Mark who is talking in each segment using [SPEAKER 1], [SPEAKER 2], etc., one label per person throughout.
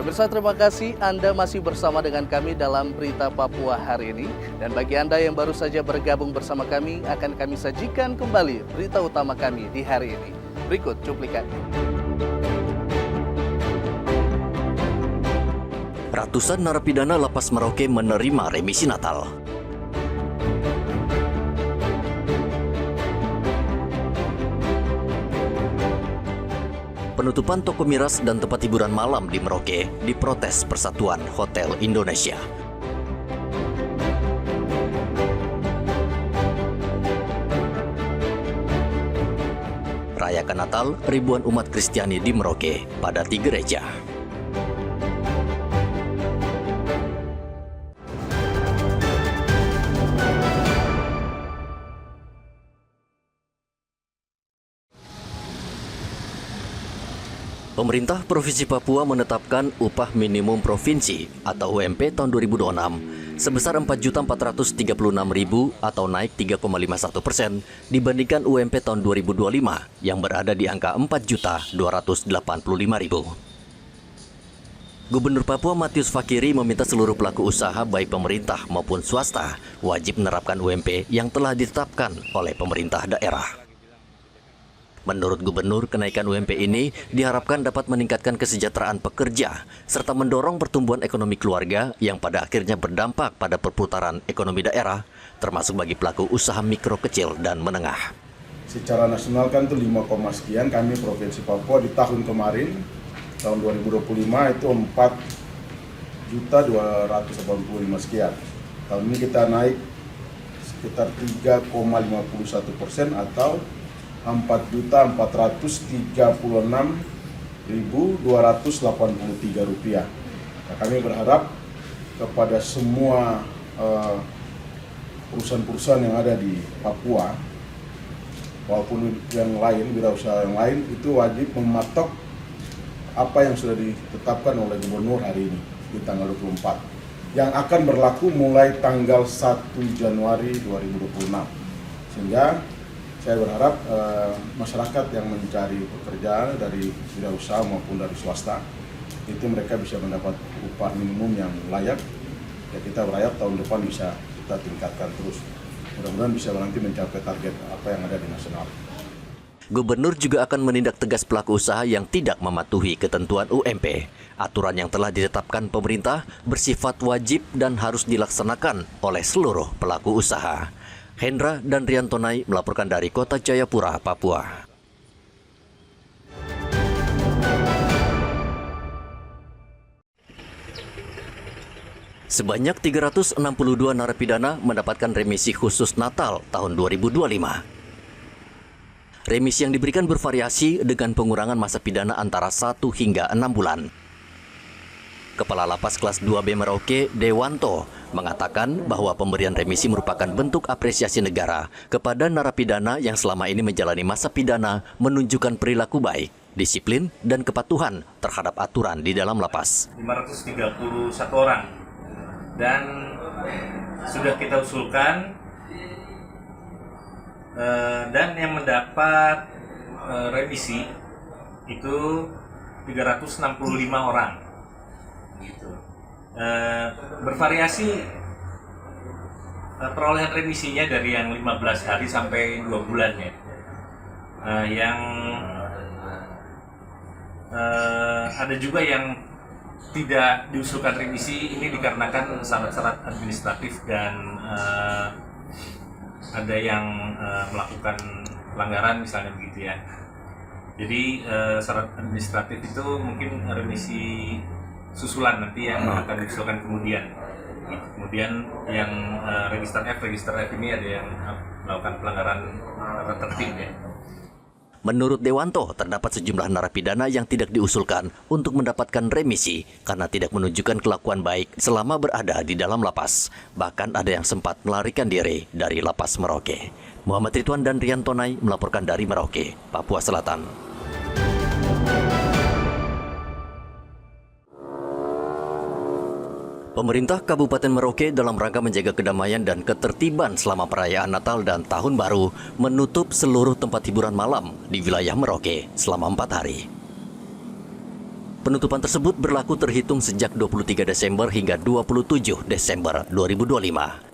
[SPEAKER 1] Pemirsa, terima kasih Anda masih bersama dengan kami dalam Berita Papua hari ini. Dan bagi Anda yang baru saja bergabung bersama kami, akan kami sajikan kembali berita utama kami di hari ini. Berikut cuplikannya.
[SPEAKER 2] Ratusan narapidana Lapas Merauke menerima remisi Natal. Penutupan toko miras dan tempat hiburan malam di Merauke diprotes Persatuan Hotel Indonesia. Rayakan Natal, ribuan umat Kristiani di Merauke pada 3 gereja. Pemerintah Provinsi Papua menetapkan upah minimum provinsi atau UMP tahun 2026 sebesar Rp4.436.000 atau naik 3,51% dibandingkan UMP tahun 2025 yang berada di angka Rp4.285.000. Gubernur Papua Matius Fakiri meminta seluruh pelaku usaha baik pemerintah maupun swasta wajib menerapkan UMP yang telah ditetapkan oleh pemerintah daerah. Menurut Gubernur, kenaikan UMP ini diharapkan dapat meningkatkan kesejahteraan pekerja serta mendorong pertumbuhan ekonomi keluarga yang pada akhirnya berdampak pada perputaran ekonomi daerah, termasuk bagi pelaku usaha mikro kecil dan menengah.
[SPEAKER 3] Secara nasional kan itu 5, sekian, kami Provinsi Papua di tahun kemarin, tahun 2025 itu 4.285 sekian. Tahun ini kita naik sekitar 3,51% atau Rp4.436.283. Nah, kami berharap kepada semua perusahaan-perusahaan yang ada di Papua, walaupun yang lain, wirausaha yang lain, itu wajib mematok apa yang sudah ditetapkan oleh Gubernur hari ini di tanggal 24, yang akan berlaku mulai tanggal 1 Januari 2026. Sehingga saya berharap masyarakat yang mencari pekerjaan dari wirausaha maupun dari swasta itu mereka bisa mendapat upah minimum yang layak. Ya, kita berharap tahun depan bisa kita tingkatkan terus. Mudah-mudahan bisa nanti mencapai target apa yang ada di nasional.
[SPEAKER 2] Gubernur juga akan menindak tegas pelaku usaha yang tidak mematuhi ketentuan UMP. Aturan yang telah ditetapkan pemerintah bersifat wajib dan harus dilaksanakan oleh seluruh pelaku usaha. Hendra dan Riantonai melaporkan dari Kota Jayapura, Papua. Sebanyak 362 narapidana mendapatkan remisi khusus Natal tahun 2025. Remisi yang diberikan bervariasi dengan pengurangan masa pidana antara 1 hingga 6 bulan. Kepala Lapas Kelas 2B Merauke, Dewanto, mengatakan bahwa pemberian remisi merupakan bentuk apresiasi negara kepada narapidana yang selama ini menjalani masa pidana menunjukkan perilaku baik, disiplin, dan kepatuhan terhadap aturan di dalam lapas.
[SPEAKER 4] 531 orang. Dan sudah kita usulkan dan yang mendapat remisi itu 365 orang. Gitu. Bervariasi perolehan remisinya dari yang 15 hari sampai 2 bulan ya. Yang ada juga yang tidak diusulkan remisi ini dikarenakan syarat-syarat administratif dan ada yang melakukan pelanggaran misalnya begitu ya. Jadi syarat administratif itu mungkin remisi susulan nanti yang akan diusulkan kemudian. Kemudian yang register F ini ada yang melakukan pelanggaran tata tertib ya.
[SPEAKER 2] Menurut Dewanto, terdapat sejumlah narapidana yang tidak diusulkan untuk mendapatkan remisi karena tidak menunjukkan kelakuan baik selama berada di dalam lapas. Bahkan ada yang sempat melarikan diri dari Lapas Merauke. Muhammad Ridwan dan Riantonai melaporkan dari Merauke, Papua Selatan. Pemerintah Kabupaten Merauke dalam rangka menjaga kedamaian dan ketertiban selama perayaan Natal dan Tahun Baru menutup seluruh tempat hiburan malam di wilayah Merauke selama 4 hari. Penutupan tersebut berlaku terhitung sejak 23 Desember hingga 27 Desember 2025.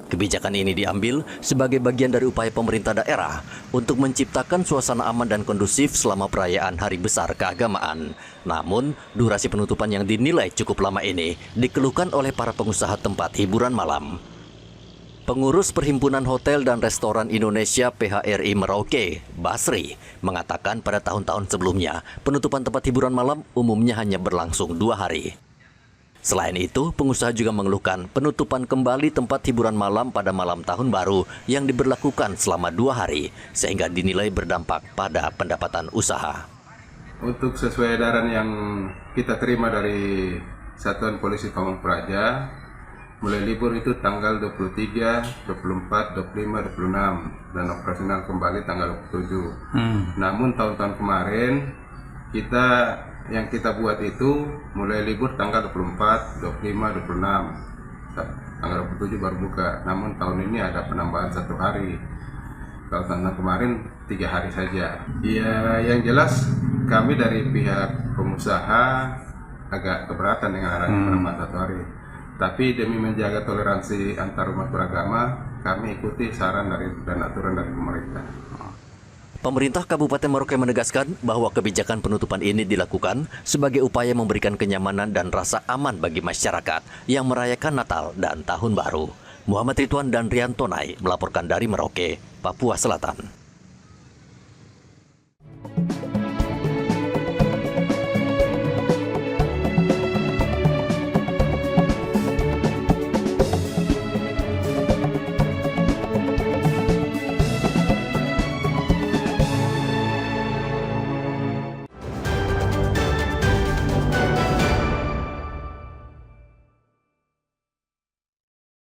[SPEAKER 2] Kebijakan ini diambil sebagai bagian dari upaya pemerintah daerah untuk menciptakan suasana aman dan kondusif selama perayaan Hari Besar Keagamaan. Namun, durasi penutupan yang dinilai cukup lama ini dikeluhkan oleh para pengusaha tempat hiburan malam. Pengurus Perhimpunan Hotel dan Restoran Indonesia PHRI Merauke, Basri, mengatakan pada tahun-tahun sebelumnya, penutupan tempat hiburan malam umumnya hanya berlangsung 2 hari. Selain itu, pengusaha juga mengeluhkan penutupan kembali tempat hiburan malam pada malam tahun baru yang diberlakukan selama 2 hari, sehingga dinilai berdampak pada pendapatan usaha.
[SPEAKER 5] Untuk sesuai edaran yang kita terima dari Satuan Polisi Pamong Praja, mulai libur itu tanggal 23, 24, 25, 26, dan operasional kembali tanggal 27. Namun tahun-tahun kemarin, yang kita buat itu mulai libur tanggal 24, 25, 26, tanggal 27 baru buka. Namun tahun ini ada penambahan 1 hari. Kalau tahun kemarin 3 hari saja. Ya, yang jelas kami dari pihak pengusaha agak keberatan dengan adanya penambahan 1 hari. Tapi demi menjaga toleransi antar umat beragama, kami ikuti saran dan aturan dari pemerintah.
[SPEAKER 2] Pemerintah Kabupaten Merauke menegaskan bahwa kebijakan penutupan ini dilakukan sebagai upaya memberikan kenyamanan dan rasa aman bagi masyarakat yang merayakan Natal dan Tahun Baru. Muhammad Ridwan dan Rian Tonai melaporkan dari Merauke, Papua Selatan.